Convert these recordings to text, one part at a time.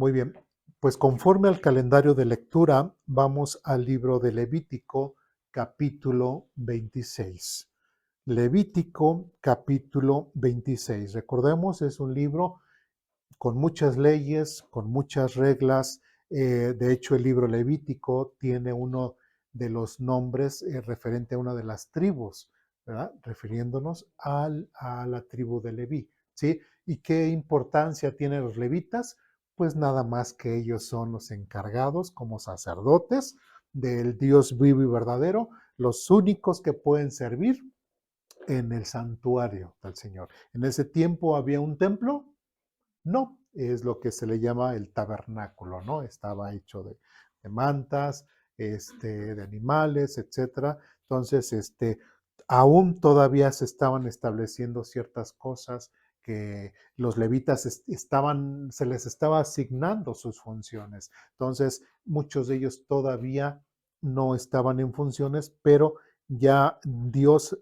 Muy bien, pues conforme al calendario de lectura, vamos al libro de Levítico, capítulo 26. Levítico, capítulo 26. Recordemos, es un libro con muchas leyes, con muchas reglas. De hecho, el libro Levítico tiene uno de los nombres referente a una de las tribus, ¿verdad? Refiriéndonos a la tribu de Leví, ¿sí? ¿Y qué importancia tienen los levitas? Pues nada más que ellos son los encargados como sacerdotes del Dios vivo y verdadero, los únicos que pueden servir en el santuario del Señor. En ese tiempo había un templo, no, es lo que se le llama el tabernáculo, ¿no? Estaba hecho de mantas, de animales, etcétera. Entonces, aún todavía se estaban estableciendo ciertas cosas que los levitas se les estaba asignando sus funciones. Entonces, muchos de ellos todavía no estaban en funciones, pero ya Dios,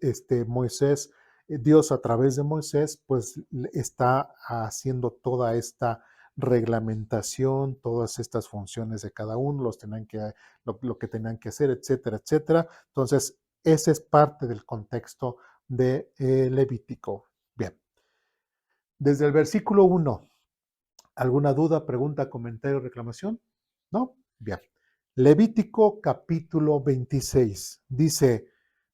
Moisés, Dios a través de Moisés, pues está haciendo toda esta reglamentación, todas estas funciones de cada uno, lo que tenían que hacer, etcétera, etcétera. Entonces, ese es parte del contexto de Levítico. Bien, desde el versículo 1, ¿alguna duda, pregunta, comentario, reclamación? ¿No? Bien. Levítico capítulo 26 dice,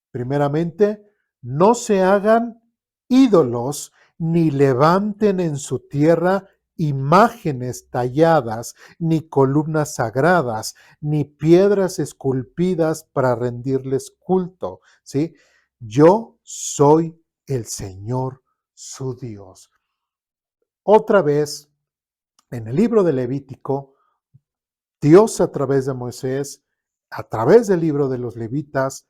primeramente, no se hagan ídolos ni levanten en su tierra imágenes talladas, ni columnas sagradas, ni piedras esculpidas para rendirles culto, ¿sí? Yo soy el Señor su Dios. Otra vez, en el libro de Levítico, Dios a través de Moisés, a través del libro de los levitas,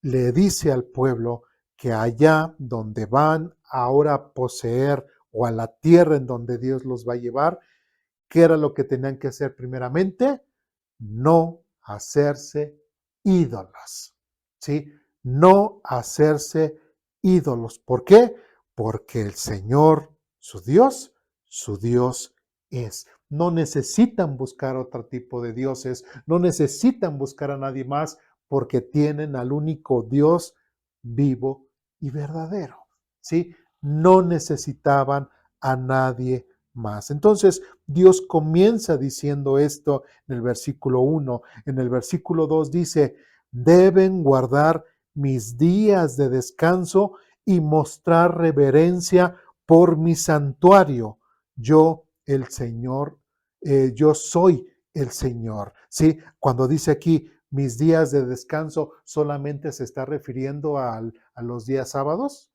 le dice al pueblo que allá donde van ahora a poseer o a la tierra en donde Dios los va a llevar, ¿qué era lo que tenían que hacer primeramente? No hacerse ídolos, ¿sí? No hacerse ídolos. ¿Por qué? Porque el Señor, su Dios es. No necesitan buscar otro tipo de dioses, no necesitan buscar a nadie más porque tienen al único Dios vivo y verdadero, ¿sí? No necesitaban a nadie más. Entonces, Dios comienza diciendo esto en el versículo 1. En el versículo 2 dice, deben guardar mis días de descanso y mostrar reverencia por mi santuario. Yo, el Señor, yo soy el Señor. ¿Sí? Cuando dice aquí mis días de descanso, ¿solamente se está refiriendo a los días sábados?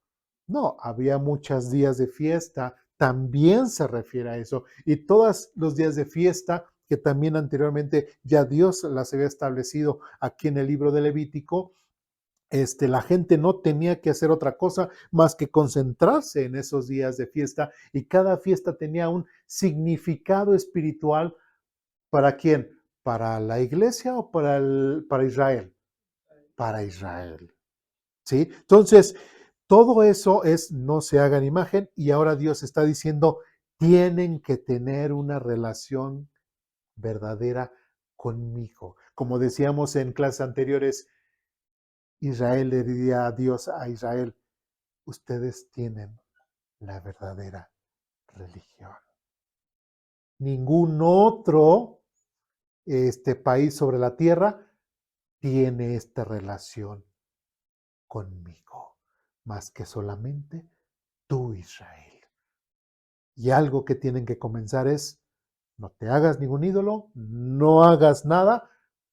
No, había muchos días de fiesta, también se refiere a eso. Y todos los días de fiesta, que también anteriormente ya Dios las había establecido aquí en el libro de Levítico, la gente no tenía que hacer otra cosa más que concentrarse en esos días de fiesta y cada fiesta tenía un significado espiritual. ¿Para quién? ¿Para la iglesia o para Israel? Para Israel. ¿Sí? Entonces, todo eso es no se hagan imagen y ahora Dios está diciendo, tienen que tener una relación verdadera conmigo. Como decíamos en clases anteriores, Israel le diría a Dios a Israel, ustedes tienen la verdadera religión. Ningún otro país sobre la tierra tiene esta relación conmigo, más que solamente tú, Israel. Y algo que tienen que comenzar es, no te hagas ningún ídolo, no hagas nada,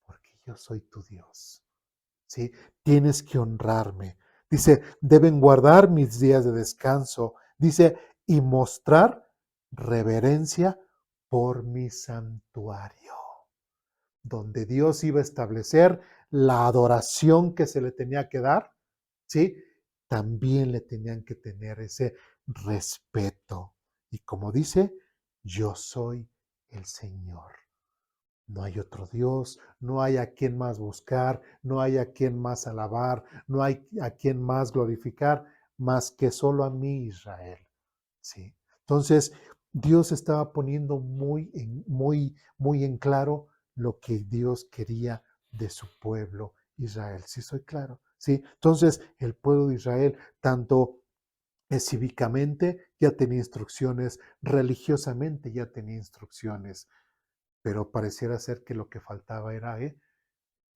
porque yo soy tu Dios. ¿Sí? Tienes que honrarme. Dice, deben guardar mis días de descanso. Dice, y mostrar reverencia por mi santuario, donde Dios iba a establecer la adoración que se le tenía que dar, ¿sí? También le tenían que tener ese respeto. Y como dice, yo soy el Señor. No hay otro Dios, no hay a quien más buscar, no hay a quien más alabar, no hay a quien más glorificar, más que solo a mí, Israel. ¿Sí? Entonces, Dios estaba poniendo muy en claro lo que Dios quería de su pueblo Israel. ¿Sí soy claro? ¿Sí? Entonces, el pueblo de Israel, tanto cívicamente ya tenía instrucciones, religiosamente ya tenía instrucciones, pero pareciera ser que lo que faltaba era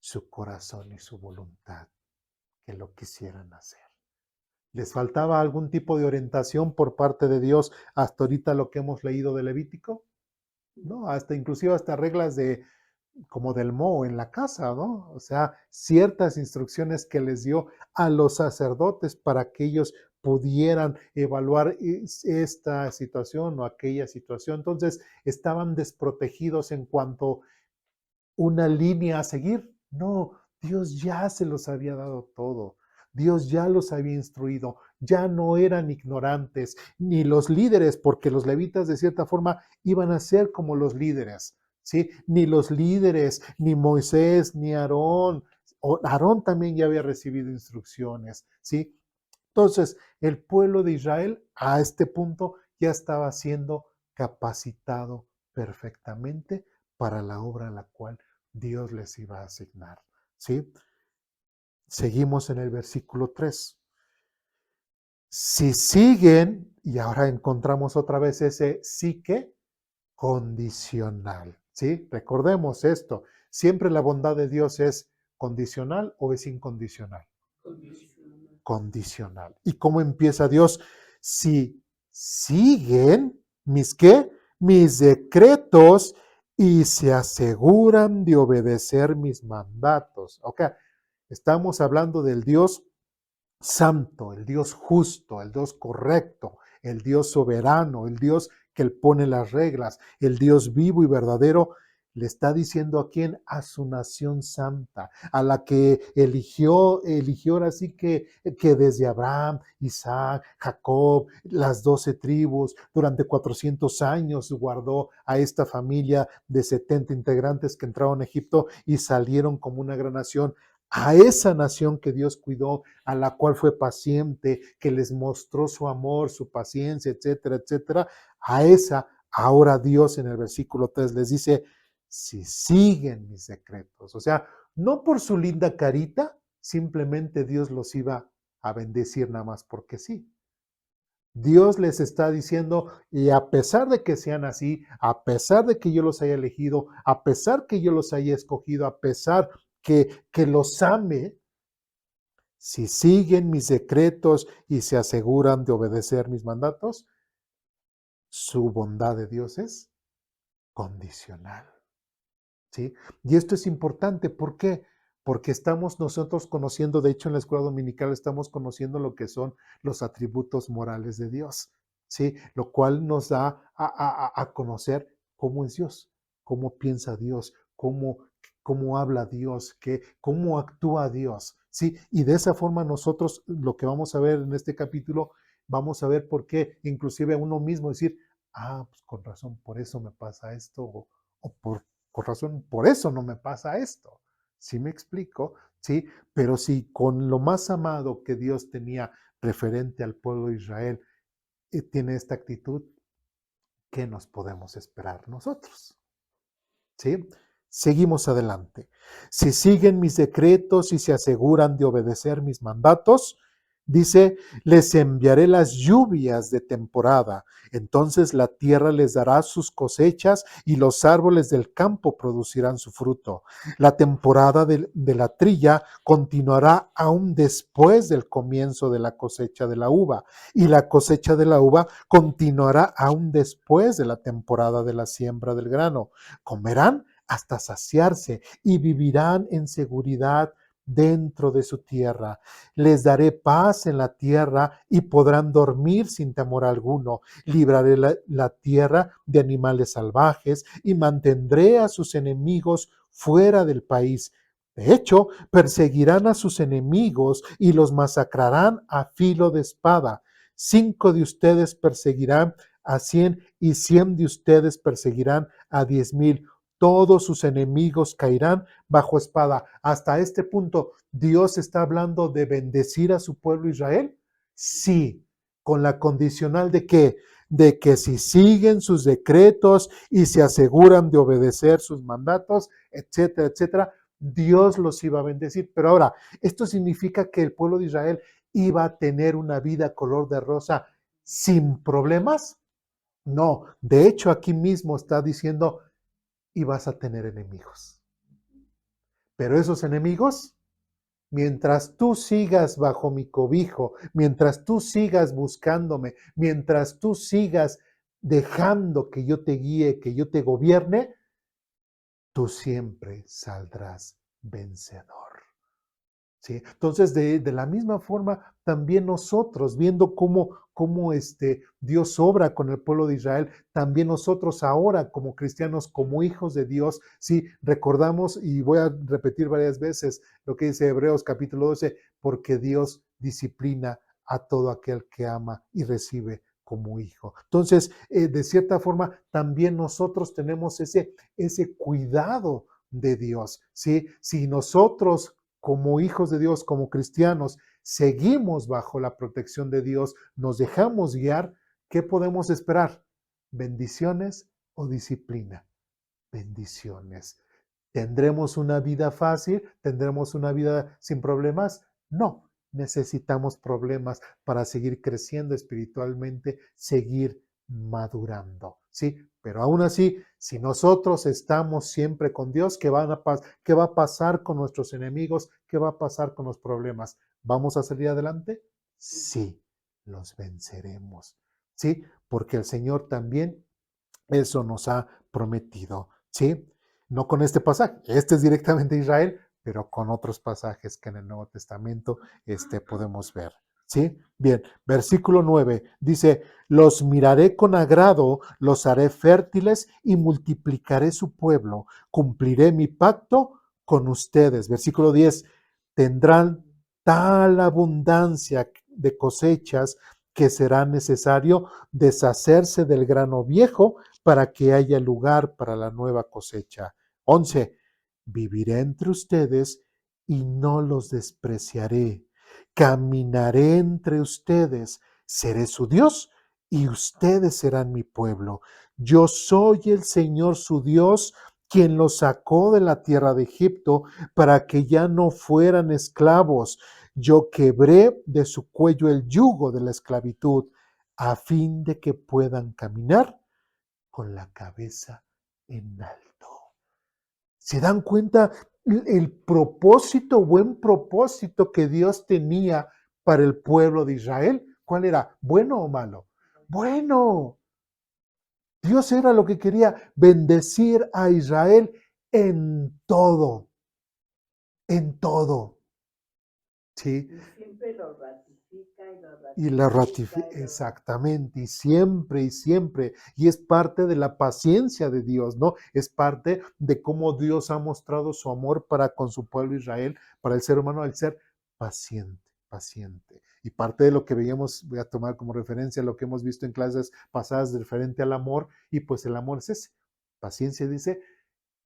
su corazón y su voluntad, que lo quisieran hacer. ¿Les faltaba algún tipo de orientación por parte de Dios hasta ahorita lo que hemos leído de Levítico? No, hasta inclusive hasta reglas de como del moho en la casa, ¿no? O sea, ciertas instrucciones que les dio a los sacerdotes para que ellos pudieran evaluar esta situación o aquella situación. Entonces, estaban desprotegidos en cuanto una línea a seguir. No, Dios ya se los había dado todo. Dios ya los había instruido, ya no eran ignorantes, ni los líderes, porque los levitas de cierta forma iban a ser como los líderes, ¿sí? Ni los líderes, ni Moisés, ni Aarón. Aarón también ya había recibido instrucciones, ¿sí? Entonces, el pueblo de Israel a este punto ya estaba siendo capacitado perfectamente para la obra a la cual Dios les iba a asignar. ¿Sí? Seguimos en el versículo 3. Si siguen, y ahora encontramos otra vez ese sí que condicional. ¿Sí? Recordemos esto. Siempre la bondad de Dios es condicional o es incondicional. Condicional. ¿Y cómo empieza Dios? Si siguen mis qué? Mis decretos y se aseguran de obedecer mis mandatos. Ok, estamos hablando del Dios santo, el Dios justo, el Dios correcto, el Dios soberano, el Dios que él pone las reglas, el Dios vivo y verdadero. Le está diciendo a quién, a su nación santa, a la que eligió ahora sí que desde Abraham, Isaac, Jacob, las 12 tribus, durante 400 años guardó a esta familia de 70 integrantes que entraron a Egipto y salieron como una gran nación. A esa nación que Dios cuidó, a la cual fue paciente, que les mostró su amor, su paciencia, etcétera, etcétera, a esa, ahora Dios en el versículo 3 les dice, si siguen mis decretos, o sea, no por su linda carita, simplemente Dios los iba a bendecir nada más porque sí. Dios les está diciendo, y a pesar de que sean así, a pesar de que yo los haya elegido, a pesar que yo los haya escogido, a pesar que los ame, si siguen mis decretos y se aseguran de obedecer mis mandatos, su bondad de Dios es condicional. ¿Sí? Y esto es importante, ¿por qué? Porque estamos nosotros conociendo, de hecho en la escuela dominical estamos conociendo lo que son los atributos morales de Dios, ¿sí? Lo cual nos da a conocer cómo es Dios, cómo piensa Dios, cómo habla Dios, cómo actúa Dios, ¿sí? Y de esa forma nosotros lo que vamos a ver en este capítulo, vamos a ver por qué inclusive a uno mismo decir, pues con razón, por eso me pasa esto, o con razón, por eso no me pasa esto. ¿Sí me explico? ¿Sí? Pero si con lo más amado que Dios tenía referente al pueblo de Israel, tiene esta actitud, ¿qué nos podemos esperar nosotros? ¿Sí? Seguimos adelante. Si siguen mis decretos y se aseguran de obedecer mis mandatos, dice, les enviaré las lluvias de temporada. Entonces la tierra les dará sus cosechas y los árboles del campo producirán su fruto. La temporada de la trilla continuará aún después del comienzo de la cosecha de la uva, y la cosecha de la uva continuará aún después de la temporada de la siembra del grano. Comerán hasta saciarse y vivirán en seguridad dentro de su tierra. Les daré paz en la tierra y podrán dormir sin temor alguno. Libraré la tierra de animales salvajes y mantendré a sus enemigos fuera del país. De hecho, perseguirán a sus enemigos y los masacrarán a filo de espada. 5 de ustedes perseguirán a 100 y 100 de ustedes perseguirán a 10,000. Todos sus enemigos caerán bajo espada. Hasta este punto, ¿Dios está hablando de bendecir a su pueblo Israel? Sí, con la condicional de que de que si siguen sus decretos y se aseguran de obedecer sus mandatos, etcétera, etcétera, Dios los iba a bendecir. Pero ahora, ¿esto significa que el pueblo de Israel iba a tener una vida color de rosa sin problemas? No, de hecho aquí mismo está diciendo, y vas a tener enemigos. Pero esos enemigos, mientras tú sigas bajo mi cobijo, mientras tú sigas buscándome, mientras tú sigas dejando que yo te guíe, que yo te gobierne, tú siempre saldrás vencedor. ¿Sí? Entonces, de la misma forma, también nosotros, viendo cómo Dios obra con el pueblo de Israel, también nosotros ahora como cristianos, como hijos de Dios, sí, recordamos, y voy a repetir varias veces lo que dice Hebreos capítulo 12, porque Dios disciplina a todo aquel que ama y recibe como hijo. Entonces, de cierta forma, también nosotros tenemos ese cuidado de Dios, ¿sí? Si nosotros como hijos de Dios, como cristianos, seguimos bajo la protección de Dios, nos dejamos guiar, ¿qué podemos esperar? ¿Bendiciones o disciplina? Bendiciones. ¿Tendremos una vida fácil? ¿Tendremos una vida sin problemas? No, necesitamos problemas para seguir creciendo espiritualmente, seguir madurando, ¿sí? Pero aún así, si nosotros estamos siempre con Dios, ¿qué va a pasar con nuestros enemigos? ¿Qué va a pasar con los problemas? ¿Vamos a salir adelante? Sí, los venceremos, ¿sí? Porque el Señor también eso nos ha prometido, ¿sí? No con este pasaje, este es directamente Israel, pero con otros pasajes que en el Nuevo Testamento podemos ver, ¿sí? Bien, versículo 9 dice, los miraré con agrado, los haré fértiles y multiplicaré su pueblo, cumpliré mi pacto con ustedes. Versículo 10, tendrán tal abundancia de cosechas que será necesario deshacerse del grano viejo para que haya lugar para la nueva cosecha. 11. Viviré entre ustedes y no los despreciaré. Caminaré entre ustedes, seré su Dios y ustedes serán mi pueblo. Yo soy el Señor su Dios, quien los sacó de la tierra de Egipto para que ya no fueran esclavos. Yo quebré de su cuello el yugo de la esclavitud, a fin de que puedan caminar con la cabeza en alto. ¿Se dan cuenta el propósito, buen propósito que Dios tenía para el pueblo de Israel? ¿Cuál era? ¿Bueno o malo? Bueno. Dios era lo que quería, bendecir a Israel en todo, en todo. ¿Sí? Y siempre lo ratifica y lo ratifica. Y la ratifica, exactamente, y siempre. Y es parte de la paciencia de Dios, ¿no? Es parte de cómo Dios ha mostrado su amor para con su pueblo Israel, para el ser humano, al ser paciente, paciente. Y parte de lo que veíamos, voy a tomar como referencia lo que hemos visto en clases pasadas referente al amor, y pues el amor es ese. Paciencia dice,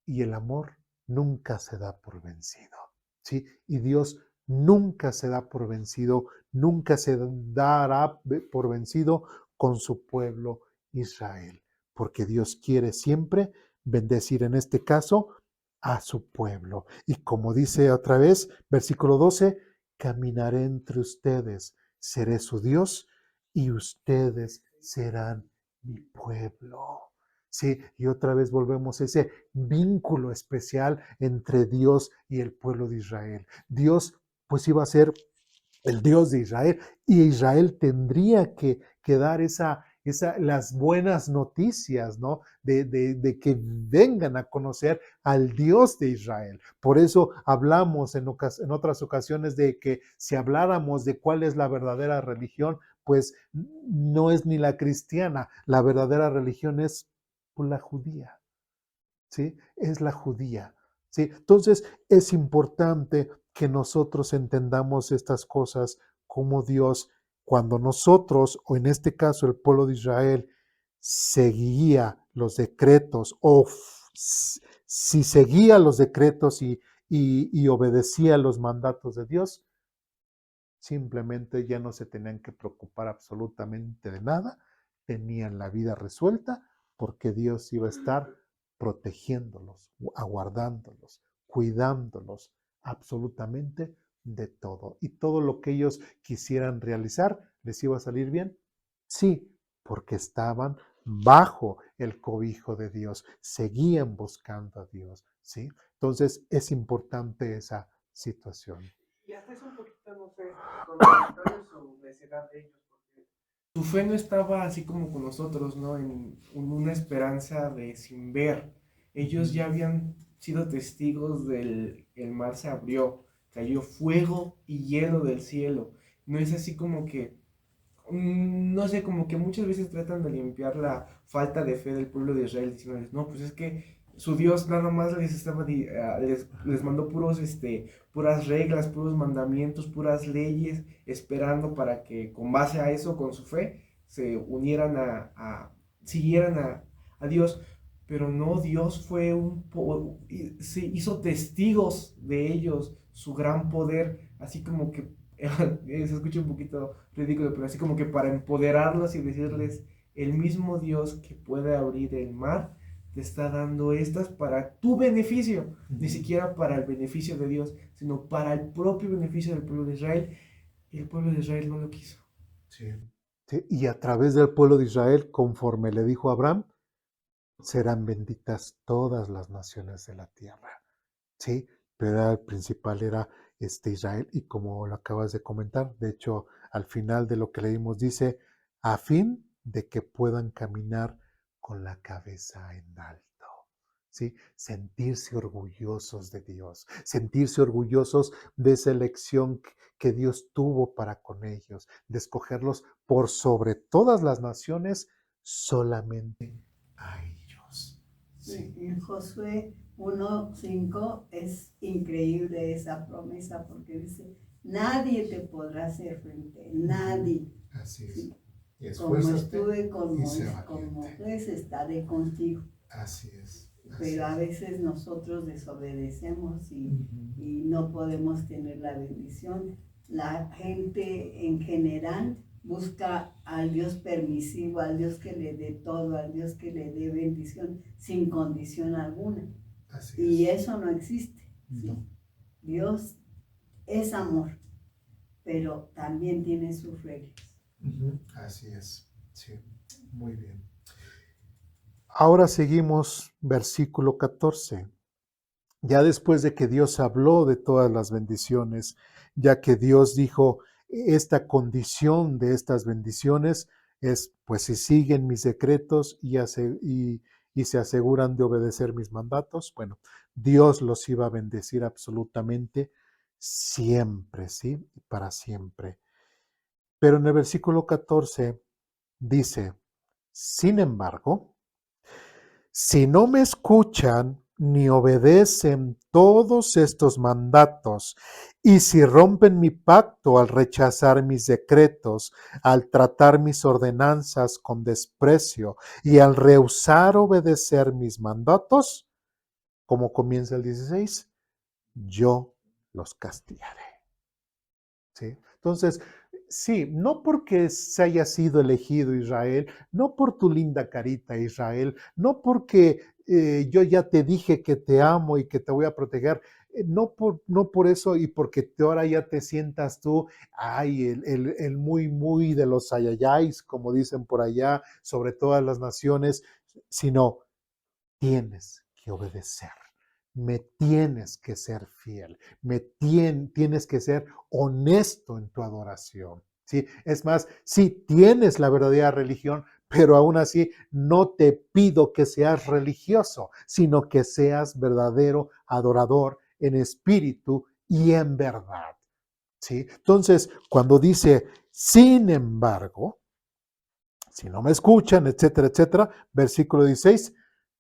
y el amor nunca se da por vencido, ¿sí? Y Dios nunca se da por vencido, nunca se dará por vencido con su pueblo Israel, porque Dios quiere siempre bendecir, en este caso, a su pueblo. Y como dice otra vez, versículo 12, caminaré entre ustedes, seré su Dios y ustedes serán mi pueblo. Sí, y otra vez volvemos a ese vínculo especial entre Dios y el pueblo de Israel. Dios pues iba a ser el Dios de Israel y Israel tendría que dar las buenas noticias, ¿no? De que vengan a conocer al Dios de Israel. Por eso hablamos en otras ocasiones de que si habláramos de cuál es la verdadera religión, pues no es ni la cristiana, la verdadera religión es la judía, ¿sí? Es la judía, ¿sí? Entonces es importante que nosotros entendamos estas cosas como Dios, cuando nosotros, o en este caso el pueblo de Israel, seguía los decretos, o si seguía los decretos y obedecía los mandatos de Dios, simplemente ya no se tenían que preocupar absolutamente de nada, tenían la vida resuelta porque Dios iba a estar protegiéndolos, aguardándolos, cuidándolos absolutamente de todo. Y todo lo que ellos quisieran realizar, ¿les iba a salir bien? Sí, porque estaban bajo el cobijo de Dios, seguían buscando a Dios, ¿sí? Entonces es importante esa situación. Y hasta es un poquito, no sé, contradictorio su necedad de ellos, porque su fe no estaba así como con nosotros, ¿no? En una esperanza de sin ver. Ellos ya habían sido testigos del el mar se abrió, cayó fuego y hielo del cielo. No es así como que no sé, como que muchas veces tratan de limpiar la falta de fe del pueblo de Israel, diciéndoles, no, pues es que su Dios nada más les estaba, les mandó puras reglas, puros mandamientos, puras leyes, esperando para que con base a eso, con su fe, se unieran siguieran a Dios. Pero no, Dios fue se hizo testigos de ellos, su gran poder, así como que se escucha un poquito ridículo, pero así como que para empoderarlos y decirles, el mismo Dios que puede abrir el mar, te está dando estas para tu beneficio, ni siquiera para el beneficio de Dios, sino para el propio beneficio del pueblo de Israel, y el pueblo de Israel no lo quiso. Sí. Sí, y a través del pueblo de Israel, conforme le dijo a Abraham, serán benditas todas las naciones de la tierra. Sí, pero el principal era Israel, y como lo acabas de comentar, de hecho, al final de lo que leímos dice, a fin de que puedan caminar con la cabeza en alto. ¿Sí? Sentirse orgullosos de Dios, sentirse orgullosos de esa elección que Dios tuvo para con ellos, de escogerlos por sobre todas las naciones solamente a ellos. Sí. En Josué 1:5 es increíble esa promesa porque dice, nadie te podrá hacer frente, nadie. Así es. Sí. Y Como estuve con Moisés, estaré contigo. Así es. Pero a veces nosotros desobedecemos y no podemos tener la bendición. La gente en general busca al Dios permisivo, al Dios que le dé todo, al Dios que le dé bendición sin condición alguna. Y eso no existe. ¿Sí? No. Dios es amor, pero también tiene sus reglas. Así es. Sí, muy bien. Ahora seguimos versículo 14. Ya después de que Dios habló de todas las bendiciones, ya que Dios dijo, esta condición de estas bendiciones es, pues si siguen mis decretos y se aseguran de obedecer mis mandatos, bueno, Dios los iba a bendecir absolutamente siempre, ¿sí? Para siempre. Pero en el versículo 14 dice, sin embargo, si no me escuchan ni obedecen todos estos mandatos, y si rompen mi pacto al rechazar mis decretos, al tratar mis ordenanzas con desprecio y al rehusar obedecer mis mandatos, como comienza el 16, yo los castigaré. ¿Sí? Entonces, sí, no porque se haya sido elegido Israel, no por tu linda carita Israel, no porque yo ya te dije que te amo y que te voy a proteger, no por eso y porque ahora ya te sientas tú, ay, el muy de los ayayáis, como dicen por allá, sobre todas las naciones, sino tienes que obedecer. Me tienes que ser fiel, tienes que ser honesto en tu adoración. ¿Sí? Es más, sí tienes la verdadera religión, pero aún así no te pido que seas religioso, sino que seas verdadero adorador en espíritu y en verdad. ¿Sí? Entonces, cuando dice, sin embargo, si no me escuchan, etcétera, etcétera, versículo 16,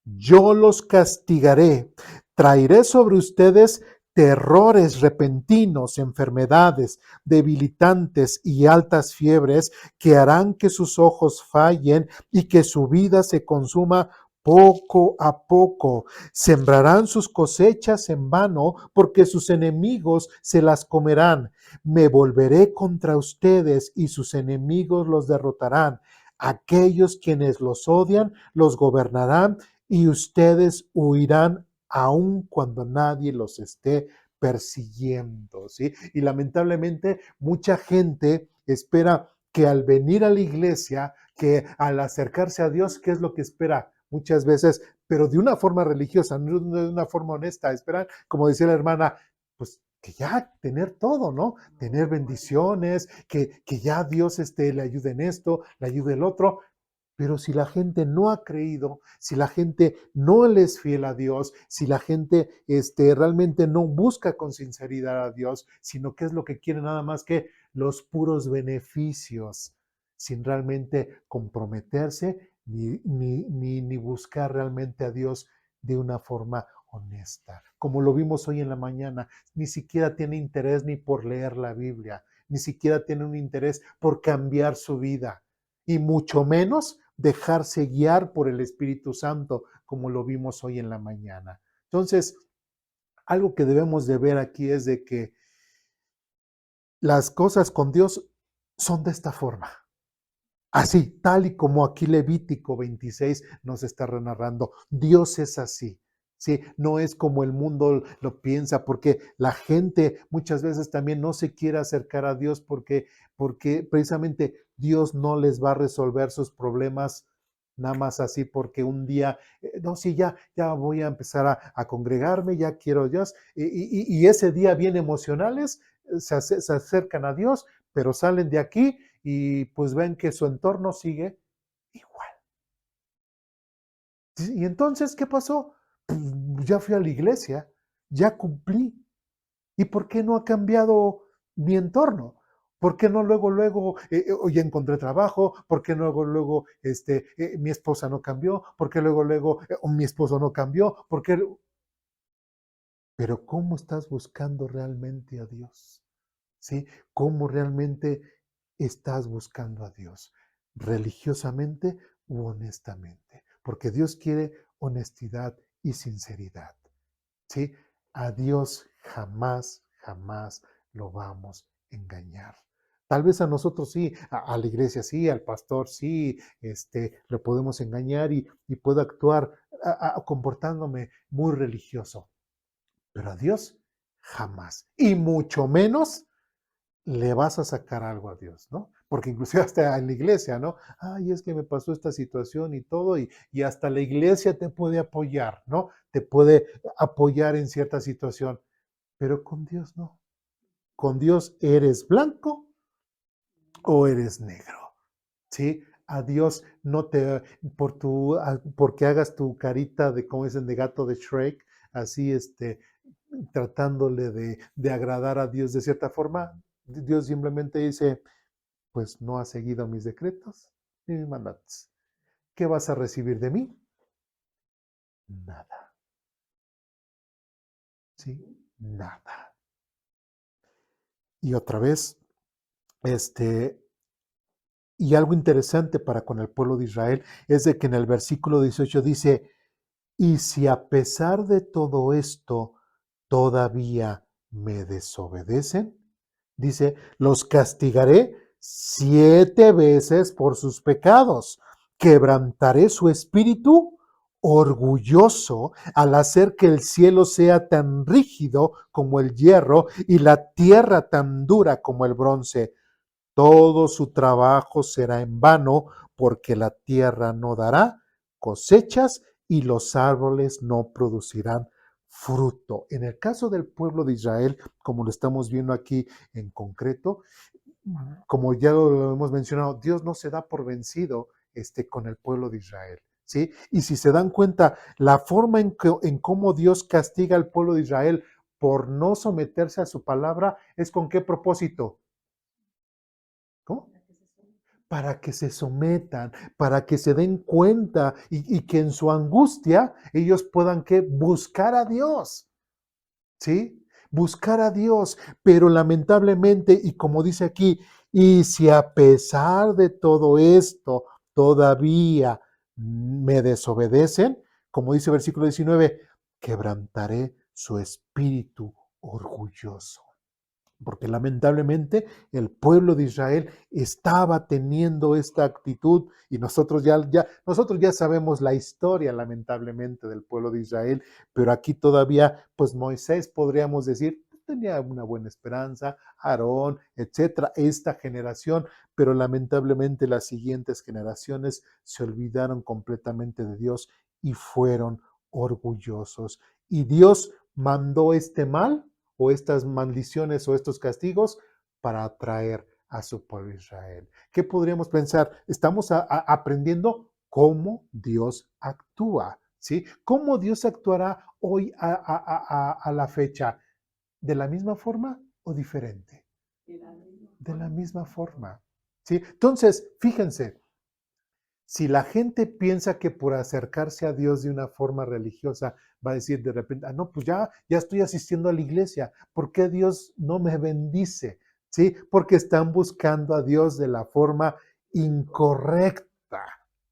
yo los castigaré, traeré sobre ustedes terrores repentinos, enfermedades debilitantes y altas fiebres que harán que sus ojos fallen y que su vida se consuma poco a poco. Sembrarán sus cosechas en vano porque sus enemigos se las comerán. Me volveré contra ustedes y sus enemigos los derrotarán. Aquellos quienes los odian los gobernarán y ustedes huirán aun cuando nadie los esté persiguiendo, ¿sí? Y lamentablemente mucha gente espera que al venir a la iglesia, que al acercarse a Dios, ¿qué es lo que espera? Muchas veces, pero de una forma religiosa, no de una forma honesta, esperan, como decía la hermana, pues que ya tener todo, ¿no? Tener bendiciones, que ya Dios le ayude en esto, le ayude el otro. Pero si la gente no ha creído, si la gente no le es fiel a Dios, si la gente realmente no busca con sinceridad a Dios, sino que es lo que quiere nada más que los puros beneficios, sin realmente comprometerse ni buscar realmente a Dios de una forma honesta. Como lo vimos hoy en la mañana, ni siquiera tiene interés ni por leer la Biblia, ni siquiera tiene un interés por cambiar su vida, y mucho menos dejarse guiar por el Espíritu Santo, como lo vimos hoy en la mañana. Entonces, algo que debemos de ver aquí es de que las cosas con Dios son de esta forma. Así, tal y como aquí Levítico 26 nos está narrando. Dios es así. Sí, no es como el mundo lo piensa, porque la gente muchas veces también no se quiere acercar a Dios porque precisamente Dios no les va a resolver sus problemas nada más así porque un día, no, sí, ya voy a empezar a congregarme, ya quiero a Dios, y ese día bien emocionales se acercan a Dios, pero salen de aquí y pues ven que su entorno sigue igual. Y entonces, ¿qué pasó? Pues ya fui a la iglesia, ya cumplí. ¿Y por qué no ha cambiado mi entorno? ¿Por qué no luego, ya encontré trabajo? ¿Por qué luego, mi esposa no cambió? ¿Por qué luego, mi esposo no cambió? ¿Por qué? Pero ¿cómo estás buscando realmente a Dios? ¿Sí? ¿Cómo realmente estás buscando a Dios? ¿Religiosamente u honestamente? Porque Dios quiere honestidad y sinceridad. ¿Sí? A Dios jamás lo vamos a engañar. Tal vez a nosotros sí, a la iglesia sí, al pastor sí, lo podemos engañar y puedo actuar comportándome muy religioso, pero a Dios jamás. Y mucho menos le vas a sacar algo a Dios, ¿no? Porque inclusive hasta en la iglesia, ¿no? Ay, es que me pasó esta situación y todo, y hasta la iglesia te puede apoyar, ¿no? Te puede apoyar en cierta situación, pero con Dios no. Con Dios eres blanco o eres negro, ¿sí? A Dios no te, porque hagas tu carita de, como dicen, de gato de Shrek, así, tratándole de agradar a Dios de cierta forma, Dios simplemente dice, pues no has seguido mis decretos ni mis mandatos. ¿Qué vas a recibir de mí? Nada, ¿sí? Nada. Y otra vez, y algo interesante para con el pueblo de Israel es de que en el versículo 18 dice, y si a pesar de todo esto todavía me desobedecen, dice, los castigaré 7 veces por sus pecados, quebrantaré su espíritu orgulloso al hacer que el cielo sea tan rígido como el hierro y la tierra tan dura como el bronce. Todo su trabajo será en vano, porque la tierra no dará cosechas y los árboles no producirán fruto. En el caso del pueblo de Israel, como lo estamos viendo aquí en concreto, como ya lo hemos mencionado, Dios no se da por vencido con el pueblo de Israel. ¿Sí? Y si se dan cuenta, la forma en cómo Dios castiga al pueblo de Israel por no someterse a su palabra es con qué propósito. ¿Cómo? Para que se sometan, para que se den cuenta y que en su angustia ellos puedan que buscar a Dios, ¿sí? Buscar a Dios, pero lamentablemente, y como dice aquí, y si a pesar de todo esto todavía me desobedecen, como dice el versículo 19, quebrantaré su espíritu orgulloso. Porque lamentablemente el pueblo de Israel estaba teniendo esta actitud y nosotros ya sabemos la historia lamentablemente del pueblo de Israel, pero aquí todavía pues Moisés podríamos decir tenía una buena esperanza, Aarón, etcétera, esta generación, pero lamentablemente las siguientes generaciones se olvidaron completamente de Dios y fueron orgullosos. Y Dios mandó este mal o estas maldiciones o estos castigos para atraer a su pueblo Israel. ¿Qué podríamos pensar? Estamos aprendiendo cómo Dios actúa, ¿sí? ¿Cómo Dios actuará hoy a la fecha? ¿De la misma forma o diferente? De la misma forma, ¿sí? Entonces, fíjense, si la gente piensa que por acercarse a Dios de una forma religiosa va a decir de repente, ah, no, pues ya estoy asistiendo a la iglesia, ¿por qué Dios no me bendice? ¿Sí? Porque están buscando a Dios de la forma incorrecta,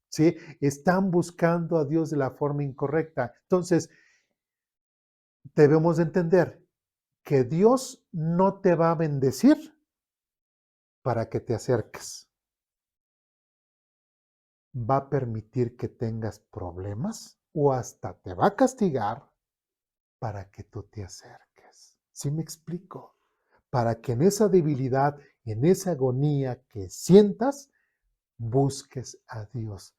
¿sí? Están buscando a Dios de la forma incorrecta. Entonces, debemos entender que Dios no te va a bendecir para que te acerques. Va a permitir que tengas problemas o hasta te va a castigar para que tú te acerques. ¿Sí me explico? Para que en esa debilidad, en esa agonía que sientas, busques a Dios.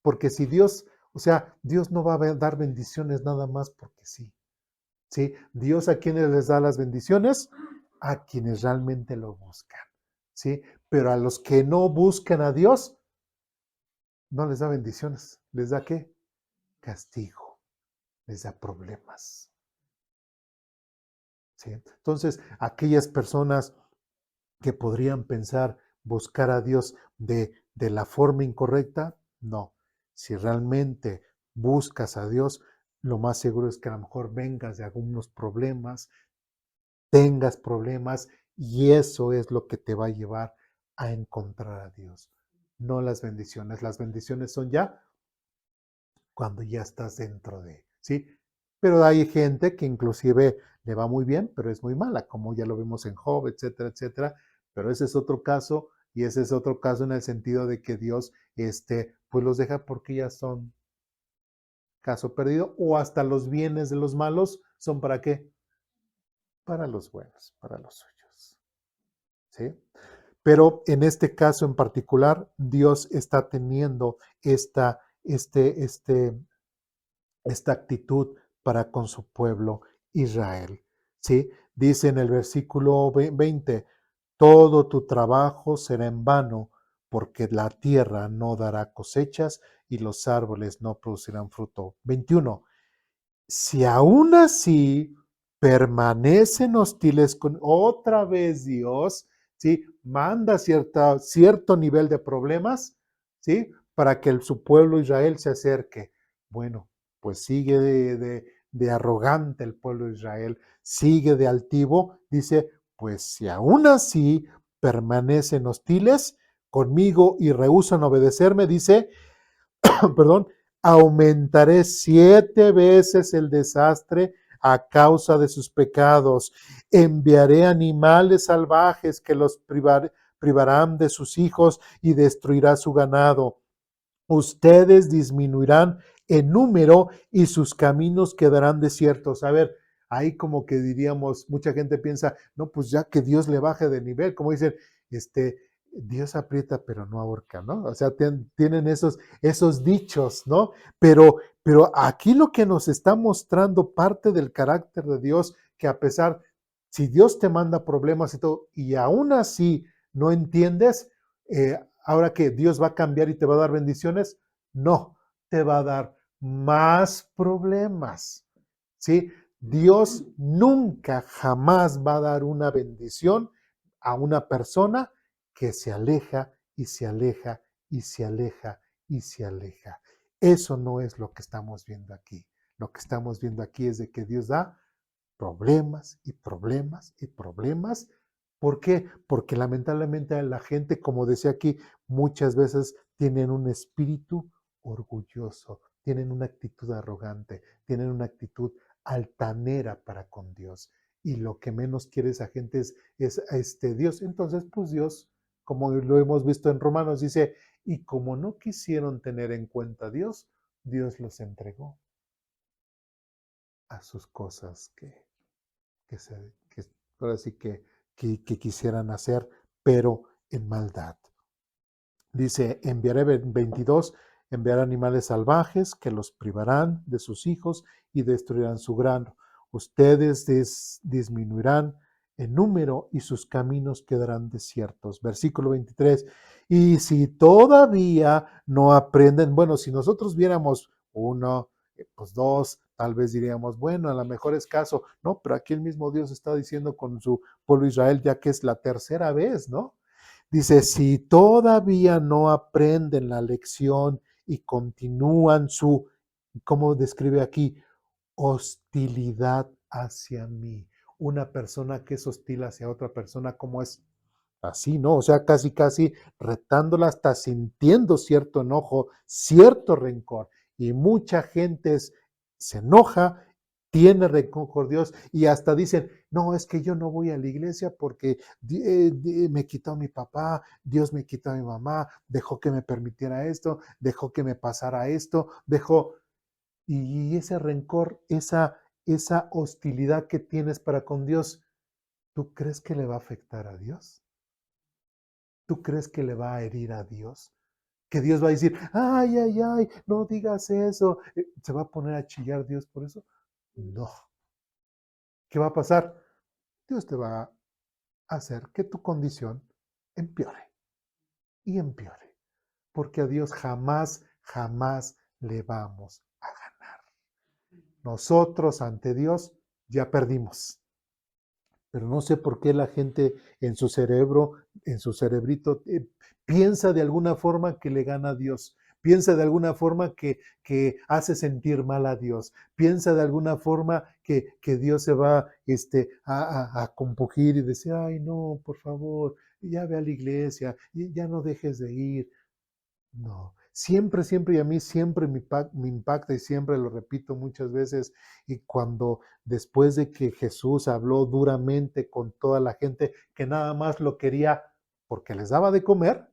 Porque si Dios, o sea, Dios no va a dar bendiciones nada más porque sí. ¿Sí? Dios a quienes les da las bendiciones, a quienes realmente lo buscan. ¿Sí? Pero a los que no buscan a Dios, no les da bendiciones. ¿Les da qué? Castigo. Les da problemas. ¿Sí? Entonces, aquellas personas que podrían pensar buscar a Dios de la forma incorrecta, no. Si realmente buscas a Dios, lo más seguro es que a lo mejor vengas de algunos problemas, tengas problemas y eso es lo que te va a llevar a encontrar a Dios, no las bendiciones. Las bendiciones son ya cuando ya estás dentro de, ¿sí? Pero hay gente que inclusive le va muy bien, pero es muy mala, como ya lo vimos en Job, etcétera, etcétera. Pero ese es otro caso y ese es otro caso en el sentido de que Dios, pues los deja porque ya son caso perdido o hasta los bienes de los malos son para qué? Para los buenos, para los suyos, ¿sí? Pero en este caso en particular, Dios está teniendo este, este, esta actitud para con su pueblo Israel. ¿Sí? Dice en el versículo 20, todo tu trabajo será en vano, porque la tierra no dará cosechas y los árboles no producirán fruto. 21, si aún así permanecen hostiles con otra vez Dios, ¿sí? Manda cierto nivel de problemas, ¿sí? Para que su pueblo Israel se acerque. Bueno, pues sigue de arrogante el pueblo de Israel, sigue de altivo, dice, pues si aún así permanecen hostiles conmigo y rehúsan obedecerme, dice, perdón, aumentaré 7 veces el desastre a causa de sus pecados. Enviaré animales salvajes que los privarán de sus hijos y destruirá su ganado. Ustedes disminuirán en número y sus caminos quedarán desiertos. A ver, ahí como que diríamos, mucha gente piensa, no, pues ya que Dios le baje de nivel, como dicen, Dios aprieta pero no ahorca, ¿no? O sea, tienen esos dichos, ¿no? Pero aquí lo que nos está mostrando parte del carácter de Dios, que a pesar, si Dios te manda problemas y todo, y aún así no entiendes, ahora que Dios va a cambiar y te va a dar bendiciones, no, te va a dar más problemas, ¿sí? Dios nunca, jamás va a dar una bendición a una persona que se aleja y se aleja y se aleja y se aleja. Eso no es lo que estamos viendo aquí. Lo que estamos viendo aquí es de que Dios da problemas y problemas y problemas. ¿Por qué? Porque lamentablemente la gente, como decía aquí, muchas veces tienen un espíritu orgulloso, tienen una actitud arrogante, tienen una actitud altanera para con Dios. y lo que menos quiere esa gente es Dios. Entonces, pues Dios, como lo hemos visto en Romanos, dice, y como no quisieron tener en cuenta a Dios, Dios los entregó a sus cosas que, se, que ahora sí que quisieran hacer, pero en maldad. Dice, enviaré 22, enviaré animales salvajes que los privarán de sus hijos y destruirán su grano. Ustedes disminuirán en número y sus caminos quedarán desiertos. Versículo 23. Y si todavía no aprenden, bueno, si nosotros viéramos uno, pues dos, tal vez diríamos, bueno, a lo mejor es caso. No, pero aquí el mismo Dios está diciendo con su pueblo Israel, ya que es la tercera vez, ¿no? Dice, si todavía no aprenden la lección y continúan su, ¿cómo describe aquí? Hostilidad hacia mí. Una persona que es hostil hacia otra persona, ¿cómo es? Así, ¿no? O sea, casi, casi retándola, hasta sintiendo cierto enojo, cierto rencor. Y mucha gente se enoja, tiene rencor con Dios y hasta dicen, no, es que yo no voy a la iglesia porque me quitó a mi papá, Dios me quitó a mi mamá, dejó que me permitiera esto, dejó que me pasara esto, dejó... Y ese rencor, esa hostilidad que tienes para con Dios, ¿tú crees que le va a afectar a Dios? ¿Tú crees que le va a herir a Dios? Que Dios va a decir, ay, ay, ay, no digas eso. ¿Se va a poner a chillar Dios por eso? No. ¿Qué va a pasar? Dios te va a hacer que tu condición empeore y empeore. Porque a Dios jamás, jamás le vamos a ganar. Nosotros ante Dios ya perdimos. Pero no sé por qué la gente en su cerebro, en su cerebrito, piensa de alguna forma que le gana a Dios, piensa de alguna forma que hace sentir mal a Dios, piensa de alguna forma que Dios se va a compugir y decir, ay no, por favor, ya ve a la iglesia, ya no dejes de ir. No, siempre, siempre, y a mí siempre me impacta y siempre lo repito muchas veces, y cuando después de que Jesús habló duramente con toda la gente que nada más lo quería porque les daba de comer,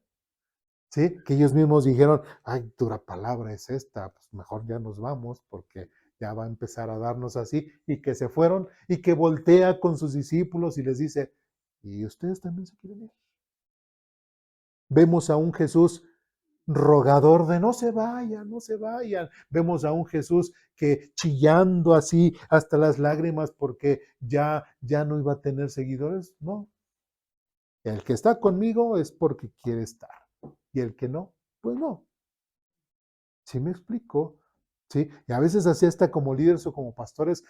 ¿sí? Que ellos mismos dijeron, ay, dura palabra es esta, pues mejor ya nos vamos porque ya va a empezar a darnos así, y que se fueron, y que voltea con sus discípulos y les dice, ¿y ustedes también se quieren ir? Vemos a un Jesús rogador de no se vayan, no se vayan. Vemos a un Jesús que chillando así hasta las lágrimas porque ya no iba a tener seguidores. No, el que está conmigo es porque quiere estar y el que no, pues no. ¿Sí me explico? ¿Sí? Y a veces así hasta como líderes o como pastores,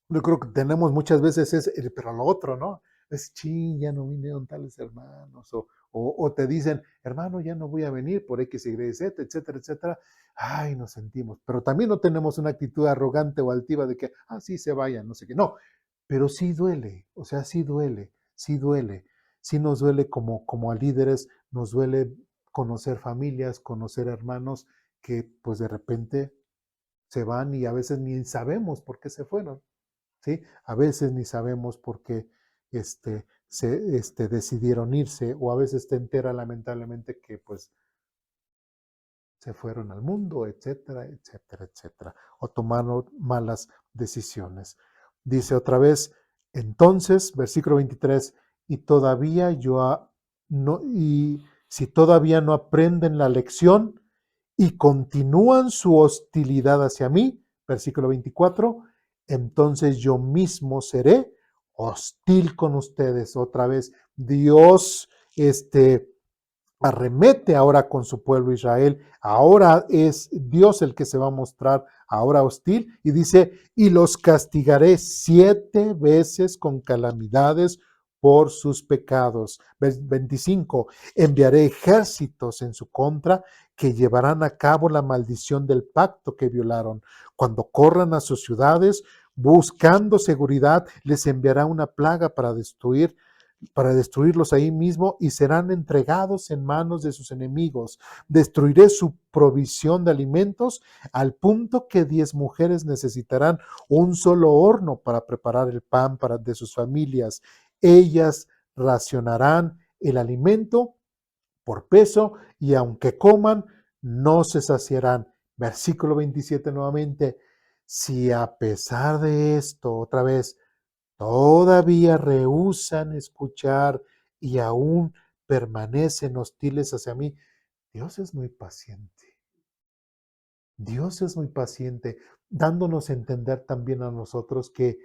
yo creo que tenemos muchas veces pero lo otro, ¿no? Es, ya no vinieron tales hermanos, o te dicen, hermano, ya no voy a venir por X, Y, Z, etcétera, etcétera. Ay, nos sentimos. Pero también no tenemos una actitud arrogante o altiva de que, sí se vayan, no sé qué. No, pero sí duele, o sea, sí duele, sí duele. Sí nos duele como a líderes, nos duele conocer familias, conocer hermanos que pues de repente se van y a veces ni sabemos por qué se fueron. ¿Sí? A veces ni sabemos por qué decidieron irse, o a veces te entera lamentablemente que pues se fueron al mundo, etcétera, etcétera, etcétera, o tomaron malas decisiones. Dice otra vez, entonces, versículo 23, y todavía y si todavía no aprenden la lección y continúan su hostilidad hacia mí, versículo 24, entonces yo mismo seré hostil con ustedes. Otra vez, Dios, arremete ahora con su pueblo Israel. Ahora es Dios el que se va a mostrar ahora hostil y dice, y los castigaré 7 veces con calamidades por sus pecados. 25, enviaré ejércitos en su contra que llevarán a cabo la maldición del pacto que violaron. Cuando corran a sus ciudades buscando seguridad, les enviará una plaga para destruir para destruirlos ahí mismo y serán entregados en manos de sus enemigos. Destruiré su provisión de alimentos al punto que 10 mujeres necesitarán un solo horno para preparar el pan de sus familias. Ellas racionarán el alimento por peso y aunque coman, no se saciarán. Versículo 27 nuevamente. Si a pesar de esto, otra vez, todavía rehúsan escuchar y aún permanecen hostiles hacia mí, Dios es muy paciente. Dios es muy paciente, dándonos a entender también a nosotros que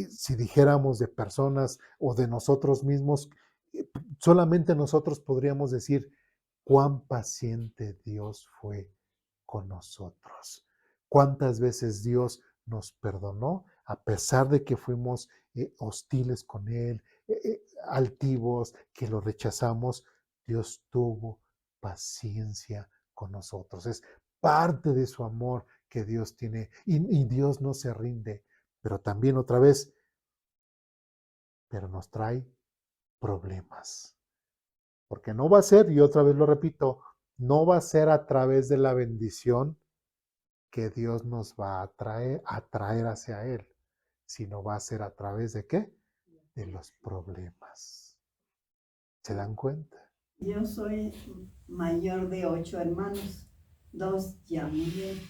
si dijéramos de personas o de nosotros mismos, solamente nosotros podríamos decir cuán paciente Dios fue con nosotros. Cuántas veces Dios nos perdonó a pesar de que fuimos hostiles con Él, altivos, que lo rechazamos. Dios tuvo paciencia con nosotros. Es parte de su amor que Dios tiene y Dios no se rinde, pero también otra vez, pero nos trae problemas. Porque no va a ser, y otra vez lo repito, no va a ser a través de la bendición que Dios nos va a atraer hacia Él, sino va a ser a través de ¿qué? De los problemas. ¿Se dan cuenta? Yo soy mayor de 8 hermanos, 2 ya murieron.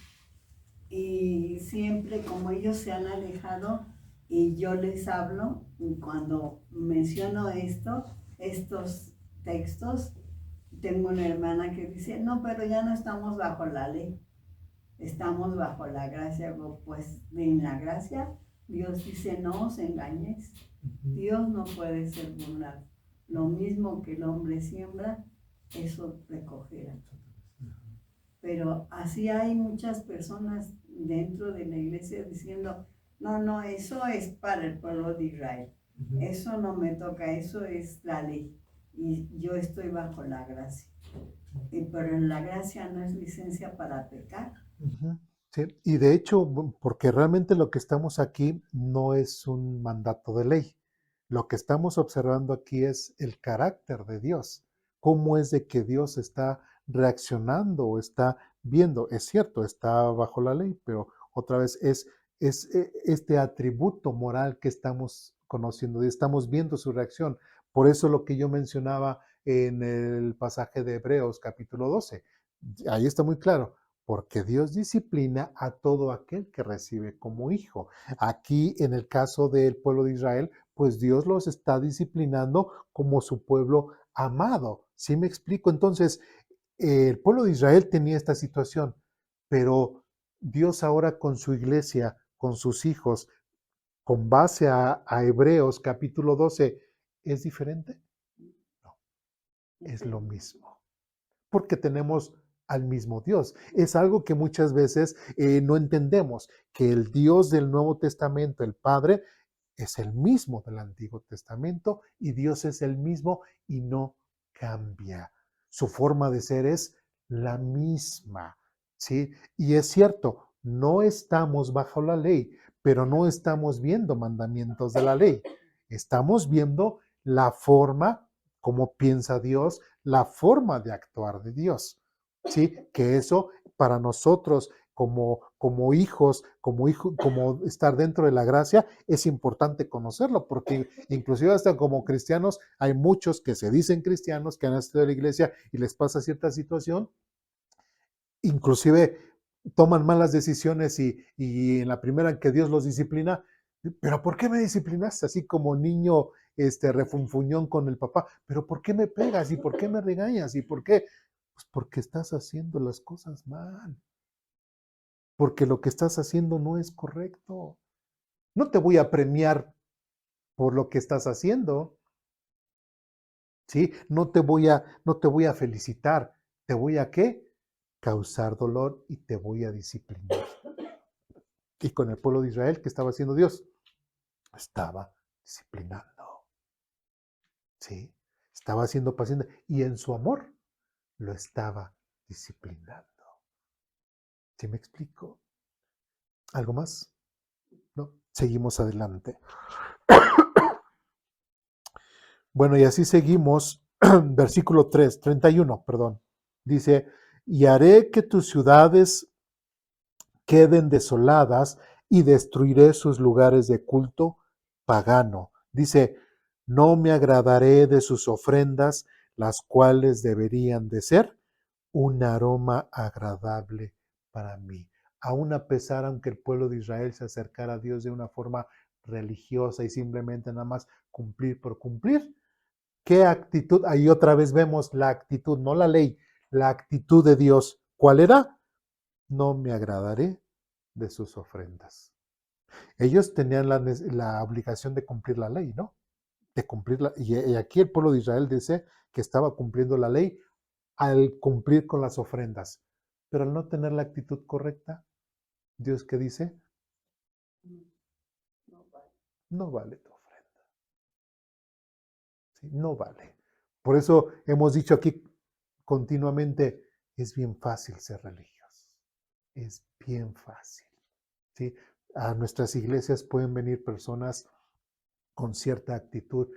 Y siempre como ellos se han alejado y yo les hablo, y cuando menciono estos textos, tengo una hermana que dice, no, pero ya no estamos bajo la ley, estamos bajo la gracia. Pues en la gracia Dios dice, no os engañéis, Dios no puede ser burlado. Lo mismo que el hombre siembra, eso recogerá. Pero así hay muchas personas dentro de la iglesia diciendo, no, eso es para el pueblo de Israel. Eso no me toca, eso es la ley. Y yo estoy bajo la gracia. Pero en la gracia no es licencia para pecar. Sí, y de hecho, porque realmente lo que estamos aquí no es un mandato de ley. Lo que estamos observando aquí es el carácter de Dios. Cómo es de que Dios está reaccionando o está viendo. Es cierto, está bajo la ley, pero otra vez es este atributo moral que estamos conociendo y estamos viendo su reacción. Por eso lo que yo mencionaba en el pasaje de Hebreos capítulo 12. Ahí está muy claro porque Dios disciplina a todo aquel que recibe como hijo. Aquí, en el caso del pueblo de Israel, pues Dios los está disciplinando como su pueblo amado. ¿Sí me explico? Entonces, el pueblo de Israel tenía esta situación, pero Dios ahora con su iglesia, con sus hijos, con base a Hebreos capítulo 12, ¿es diferente? No, es lo mismo. Porque tenemos al mismo Dios. Es algo que muchas veces no entendemos, que el Dios del Nuevo Testamento, el Padre, es el mismo del Antiguo Testamento y Dios es el mismo y no cambia. Su forma de ser es la misma, ¿sí? Y es cierto, no estamos bajo la ley, pero no estamos viendo mandamientos de la ley. Estamos viendo la forma, como piensa Dios, la forma de actuar de Dios, ¿sí? Que eso para nosotros como hijos, como estar dentro de la gracia, es importante conocerlo, porque inclusive hasta como cristianos hay muchos que se dicen cristianos, que han estudiado la iglesia y les pasa cierta situación, inclusive toman malas decisiones y en la primera en que Dios los disciplina, pero ¿por qué me disciplinaste? Así como niño refunfuñón con el papá, pero ¿por qué me pegas? ¿Y por qué me regañas? ¿Y por qué? Pues porque estás haciendo las cosas mal, porque lo que estás haciendo no es correcto. No te voy a premiar por lo que estás haciendo, ¿sí? No te voy a felicitar, ¿te voy a qué? Causar dolor y te voy a disciplinar. Y con el pueblo de Israel, ¿qué estaba haciendo Dios? Estaba disciplinando, ¿sí? Estaba siendo paciente y en su amor lo estaba disciplinando. ¿Sí me explico? ¿Algo más? ¿No? Seguimos adelante. Bueno, y así seguimos, versículo 3, 31, perdón. Dice, y haré que tus ciudades queden desoladas y destruiré sus lugares de culto pagano. Dice, no me agradaré de sus ofrendas, las cuales deberían de ser un aroma agradable para mí. Aún a pesar, aunque el pueblo de Israel se acercara a Dios de una forma religiosa y simplemente nada más cumplir por cumplir, ¿qué actitud? Ahí otra vez vemos la actitud, no la ley, la actitud de Dios. ¿Cuál era? No me agradaré de sus ofrendas. Ellos tenían la obligación de cumplir la ley, ¿no? De cumplirla. Y aquí el pueblo de Israel dice que estaba cumpliendo la ley al cumplir con las ofrendas. Pero al no tener la actitud correcta, Dios que dice, No vale. no vale tu ofrenda. ¿Sí? No vale. Por eso hemos dicho aquí continuamente, es bien fácil ser religioso. Es bien fácil. ¿Sí? A nuestras iglesias pueden venir personas con cierta actitud